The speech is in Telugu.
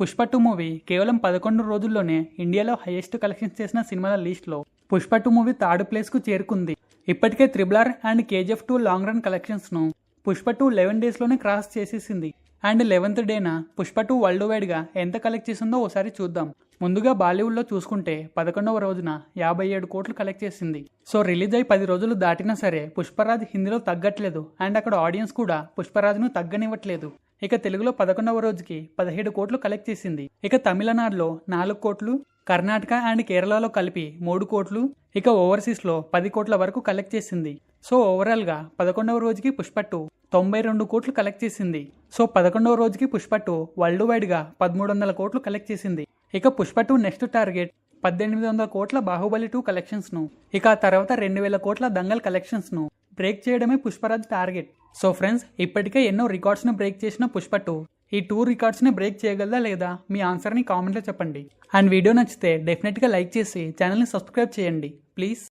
పుష్ప 2 మూవీ కేవలం 11 రోజుల్లోనే ఇండియాలో హైయెస్ట్ కలెక్షన్స్ చేసిన సినిమాల లిస్ట్లో పుష్ప 2 మూవీ థర్డ్ ప్లేస్కు చేరుకుంది. ఇప్పటికే triple R and KGF 2 long run కలెక్షన్స్ను పుష్ప 2 11 డేస్లోనే క్రాస్ చేసేసింది. అండ్ 11th డేన పుష్ప 2 వరల్డ్ వైడ్గా ఎంత కలెక్ట్ చేసిందో ఒకసారి చూద్దాం. ముందుగా బాలీవుడ్లో చూసుకుంటే 11వ రోజున 57 కోట్లు కలెక్ట్ చేసింది. సో రిలీజ్ అయి 10 రోజులు దాటినా సరే పుష్పరాజ్ హిందీలో తగ్గట్లేదు అండ్ అక్కడ ఆడియన్స్ కూడా పుష్పరాజ్ను తగ్గనివ్వట్లేదు. ఇక తెలుగులో 11వ రోజుకి 17 కోట్లు కలెక్ట్ చేసింది. ఇక తమిళనాడులో 4 కోట్లు, కర్ణాటక అండ్ కేరళలో కలిపి 3 కోట్లు, ఇక ఓవర్సీస్లో 10 కోట్ల వరకు కలెక్ట్ చేసింది. సో ఓవరాల్గా 11వ రోజుకి పుష్ప 2 92 కోట్లు కలెక్ట్ చేసింది. సో 11వ రోజుకి పుష్ప 2 వరల్డ్ వైడ్గా 1300 కోట్లు కలెక్ట్ చేసింది. ఇక పుష్ప 2 నెక్స్ట్ టార్గెట్ 1800 కోట్ల బాహుబలి 2 కలెక్షన్స్ను, ఇక ఆ తర్వాత 2000 కోట్ల దంగల్ కలెక్షన్స్ను బ్రేక్ చేయడమే పుష్పరాజ్ టార్గెట్. సో ఫ్రెండ్స్, ఇప్పటికే ఎన్నో రికార్డ్స్ని బ్రేక్ చేసిన పుష్ప 2 ఈ 2 రికార్డ్స్ని బ్రేక్ చేయగలదా లేదా మీ ఆన్సర్ని కామెంట్లో చెప్పండి. అండ్ వీడియో నచ్చితే డెఫినెట్గా లైక్ చేసి ఛానల్ని సబ్స్క్రైబ్ చేయండి ప్లీజ్.